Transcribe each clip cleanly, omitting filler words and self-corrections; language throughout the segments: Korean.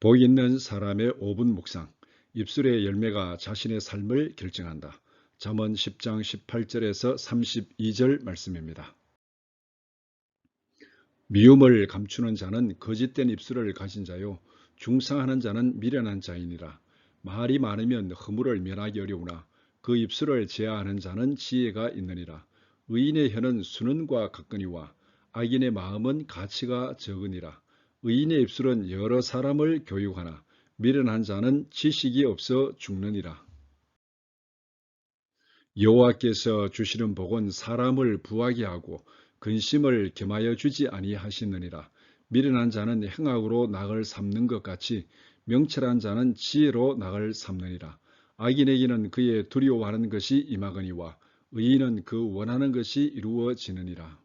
복 있는 사람의 5분 묵상. 입술의 열매가 자신의 삶을 결정한다. 잠언 10장 18절에서 32절 말씀입니다. 미움을 감추는 자는 거짓된 입술을 가진 자요, 중상하는 자는 미련한 자이니라. 말이 많으면 허물을 면하기 어려우나 그 입술을 제하하는 자는 지혜가 있느니라. 의인의 혀는 순언과 가까니와 악인의 마음은 가치가 적으니라. 의인의 입술은 여러 사람을 교육하나 미련한 자는 지식이 없어 죽느니라. 여호와께서 주시는 복은 사람을 부하게 하고 근심을 겸하여 주지 아니하시느니라. 미련한 자는 행악으로 낙을 삼는 것 같이 명철한 자는 지혜로 낙을 삼느니라. 악인에게는 그의 두려워하는 것이 임하거니와 의인은 그 원하는 것이 이루어지느니라.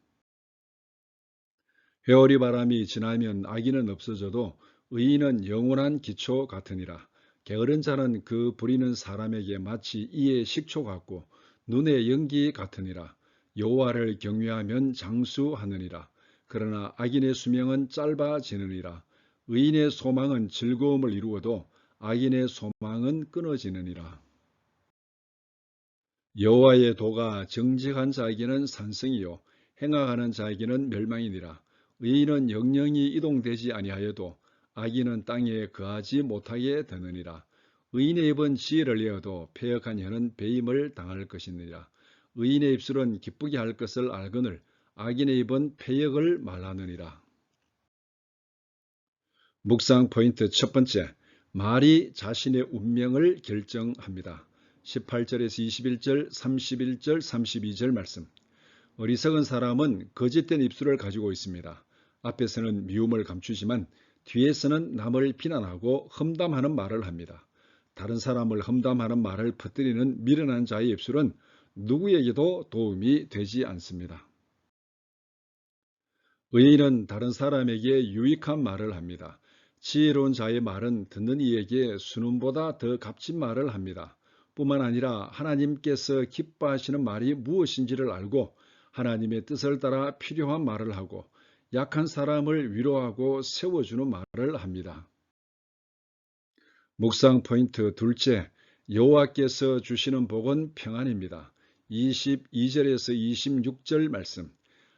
회오리 바람이 지나면 악인은 없어져도 의인은 영원한 기초 같으니라. 게으른 자는 그 부리는 사람에게 마치 이의 식초 같고 눈의 연기 같으니라. 여호와를 경외하면 장수하느니라. 그러나 악인의 수명은 짧아지느니라. 의인의 소망은 즐거움을 이루어도 악인의 소망은 끊어지느니라. 여호와의 도가 정직한 자에게는 산성이요 행악하는 자에게는 멸망이니라. 의인은 영영이 이동되지 아니하여도 악인은 땅에 거하지 못하게 되느니라. 의인의 입은 지혜를 내어도 패역한 혀는 배임을 당할 것이니라. 의인의 입술은 기쁘게 할 것을 알거늘 악인의 입은 패역을 말하느니라. 묵상 포인트 첫 번째, 말이 자신의 운명을 결정합니다. 18절에서 21절, 31절, 32절 말씀. 어리석은 사람은 거짓된 입술을 가지고 있습니다. 앞에서는 미움을 감추지만 뒤에서는 남을 비난하고 험담하는 말을 합니다. 다른 사람을 험담하는 말을 퍼뜨리는 미련한 자의 입술은 누구에게도 도움이 되지 않습니다. 의인은 다른 사람에게 유익한 말을 합니다. 지혜로운 자의 말은 듣는 이에게 순음보다 더 값진 말을 합니다. 뿐만 아니라 하나님께서 기뻐하시는 말이 무엇인지를 알고 하나님의 뜻을 따라 필요한 말을 하고 약한 사람을 위로하고 세워주는 말을 합니다. 묵상 포인트 둘째, 여호와께서 주시는 복은 평안입니다. 22절에서 26절 말씀.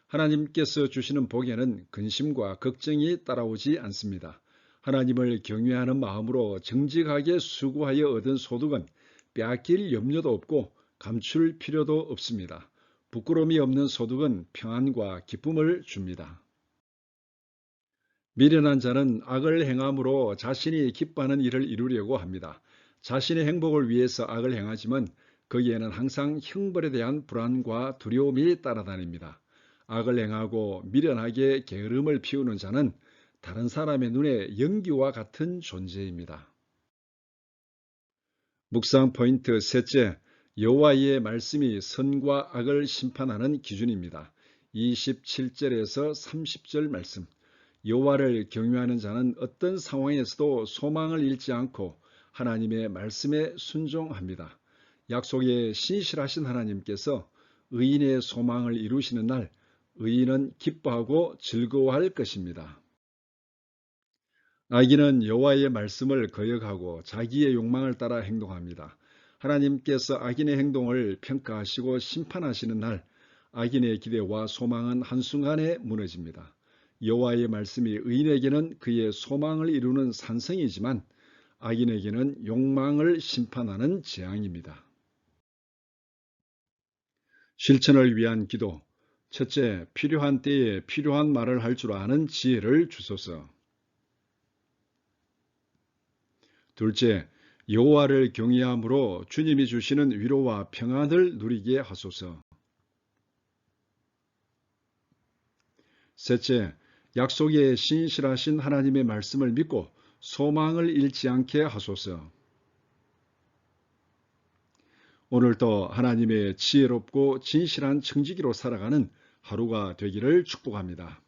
하나님께서 주시는 복에는 근심과 걱정이 따라오지 않습니다. 하나님을 경외하는 마음으로 정직하게 수고하여 얻은 소득은 빼앗길 염려도 없고 감출 필요도 없습니다. 부끄러움이 없는 소득은 평안과 기쁨을 줍니다. 미련한 자는 악을 행함으로 자신이 기뻐하는 일을 이루려고 합니다. 자신의 행복을 위해서 악을 행하지만 거기에는 항상 형벌에 대한 불안과 두려움이 따라다닙니다. 악을 행하고 미련하게 게으름을 피우는 자는 다른 사람의 눈에 연기와 같은 존재입니다. 묵상 포인트 셋째, 여호와의 말씀이 선과 악을 심판하는 기준입니다. 27절에서 30절 말씀. 여호와를 경외하는 자는 어떤 상황에서도 소망을 잃지 않고 하나님의 말씀에 순종합니다. 약속에 신실하신 하나님께서 의인의 소망을 이루시는 날 의인은 기뻐하고 즐거워할 것입니다. 악인은 여호와의 말씀을 거역하고 자기의 욕망을 따라 행동합니다. 하나님께서 악인의 행동을 평가하시고 심판하시는 날 악인의 기대와 소망은 한순간에 무너집니다. 여호와의 말씀이 의인에게는 그의 소망을 이루는 산성이지만 악인에게는 욕망을 심판하는 재앙입니다. 실천을 위한 기도. 첫째, 필요한 때에 필요한 말을 할 줄 아는 지혜를 주소서. 둘째, 여호와를 경외함으로 주님이 주시는 위로와 평안을 누리게 하소서. 셋째, 약속에 신실하신 하나님의 말씀을 믿고 소망을 잃지 않게 하소서. 오늘도 하나님의 지혜롭고 진실한 청지기로 살아가는 하루가 되기를 축복합니다.